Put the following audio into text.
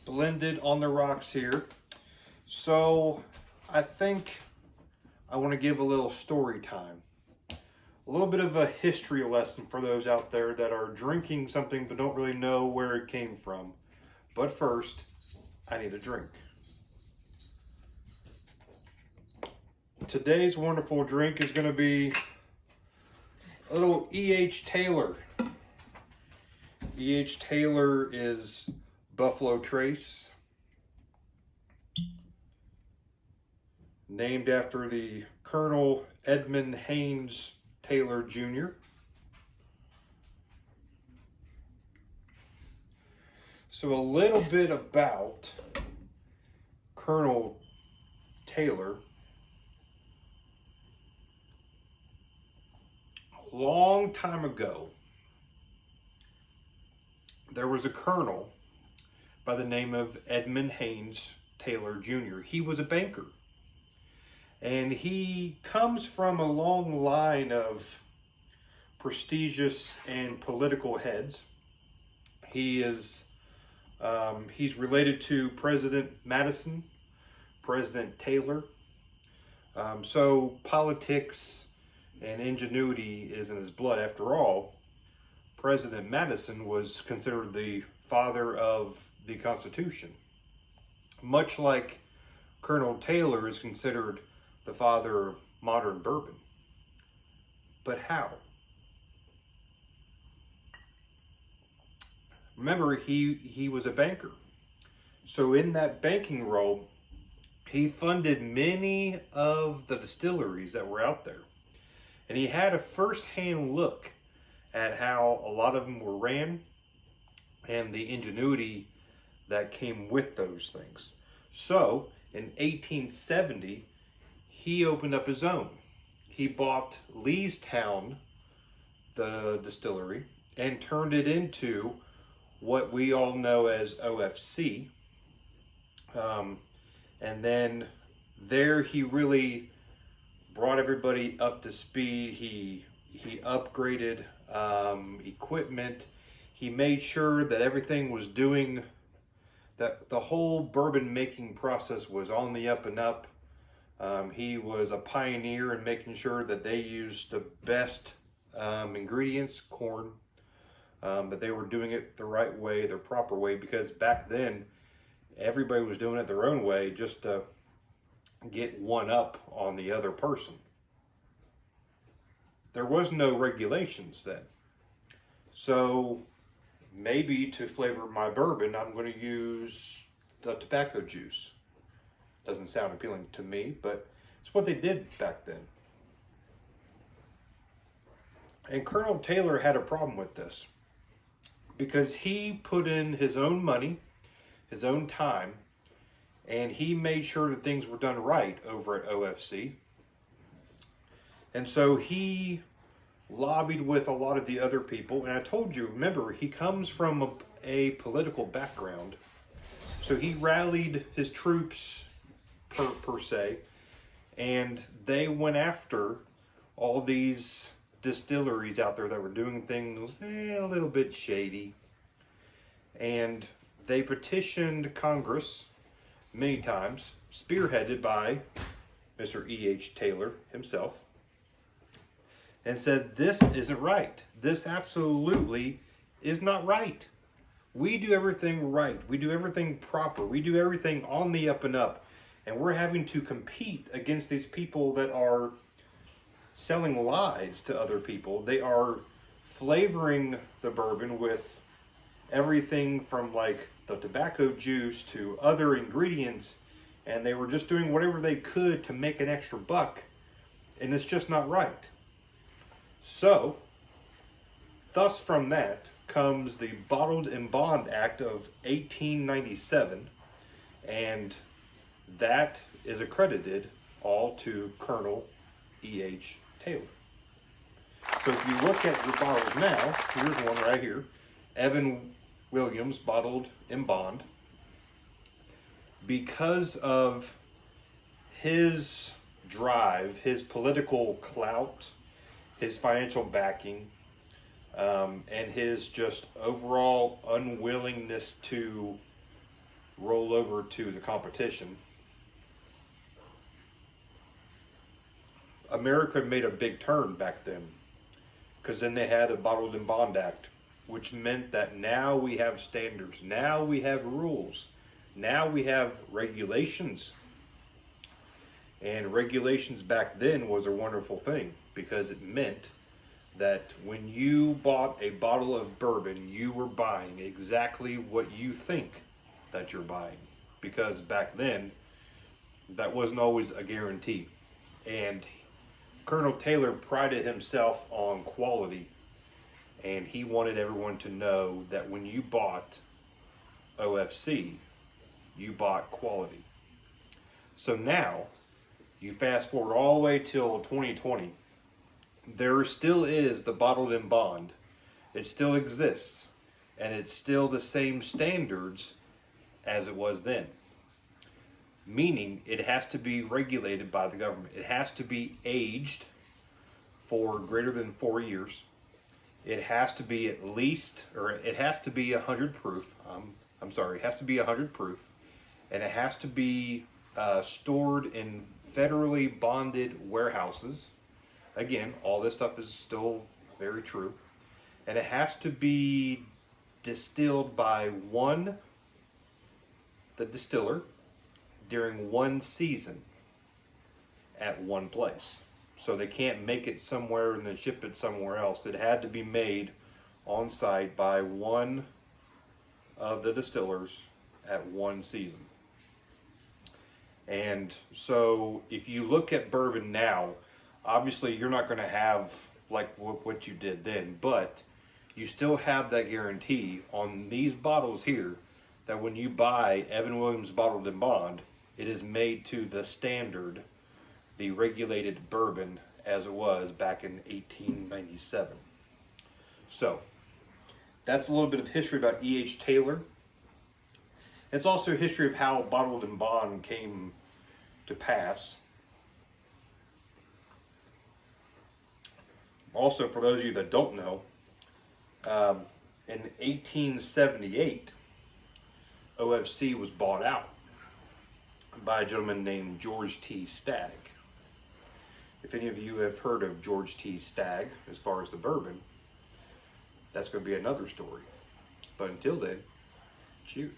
blended on the rocks here. So I think I want to give a little story time. A little bit of a history lesson for those out there that are drinking something but don't really know where it came from. But first, I need a drink. Today's wonderful drink is going to be a little EH Taylor. EH Taylor is Buffalo Trace, named after the Colonel Edmund Haynes Taylor Jr. So a little bit about Colonel Taylor. A long time ago, there was a colonel by the name of Edmund Haynes Taylor Jr. He was a banker. And he comes from a long line of prestigious and political heads. He's related to President Madison, President Taylor. So politics and ingenuity is in his blood. After all, President Madison was considered the father of the Constitution, much like Colonel Taylor is considered the father of modern bourbon. But how? Remember, he was a banker. So in that banking role, he funded many of the distilleries that were out there. And he had a first-hand look at how a lot of them were ran and the ingenuity that came with those things. So in 1870, he opened up his own. He bought Leestown, the distillery, and turned it into what we all know as OFC. And then there he really brought everybody up to speed. He upgraded equipment. He made sure that everything was doing, that the whole bourbon making process was on the up and up. He was a pioneer in making sure that they used the best ingredients, corn, but they were doing it the right way, the proper way, because back then everybody was doing it their own way just to get one up on the other person. There was no regulations then. So maybe to flavor my bourbon, I'm going to use the tobacco juice. Doesn't sound appealing to me, but it's what they did back then. And Colonel Taylor had a problem with this because he put in his own money, his own time, and he made sure that things were done right over at OFC. And so he lobbied with a lot of the other people. And I told you, remember, he comes from a political background. So he rallied his troops per se, and they went after all these distilleries out there that were doing things a little bit shady. And they petitioned Congress many times, spearheaded by Mr. E.H. Taylor himself, and said, this isn't right. This absolutely is not right. We do everything right. We do everything proper. We do everything on the up and up. And we're having to compete against these people that are selling lies to other people. They are flavoring the bourbon with everything from like the tobacco juice to other ingredients. And they were just doing whatever they could to make an extra buck. And it's just not right. So, thus from that comes the Bottled in Bond Act of 1897. And that is accredited all to Colonel E.H. Taylor. So if you look at your bottles now, here's one right here. Evan Williams, Bottled in Bond. Because of his drive, his political clout, his financial backing, and his just overall unwillingness to roll over to the competition, America made a big turn back then, because then they had a Bottled in Bond Act, which meant that now we have standards, now we have rules, now we have regulations. And regulations back then was a wonderful thing, because it meant that when you bought a bottle of bourbon, you were buying exactly what you think that you're buying. Because back then, that wasn't always a guarantee. And Colonel Taylor prided himself on quality, and he wanted everyone to know that when you bought OFC, you bought quality. So now, you fast forward all the way till 2020, there still is the Bottled in Bond. It still exists, and it's still the same standards as it was then. Meaning, it has to be regulated by the government. It has to be aged for greater than 4 years. It has to be at least, or it has to be 100 proof. It has to be 100 proof. And it has to be stored in federally bonded warehouses. Again, all this stuff is still very true. And it has to be distilled by the distiller, during one season at one place. So they can't make it somewhere and then ship it somewhere else. It had to be made on site by one of the distillers at one season. And so if you look at bourbon now, obviously you're not going to have like what you did then, but you still have that guarantee on these bottles here that when you buy Evan Williams Bottled in Bond, it is made to the standard, the regulated bourbon as it was back in 1897. So, that's a little bit of history about E. H. Taylor. It's also a history of how Bottled in Bond came to pass. Also, for those of you that don't know, in 1878, OFC was bought out by a gentleman named George T. Stagg. If any of you have heard of George T. Stagg as far as the bourbon, that's going to be another story. But until then, cheers.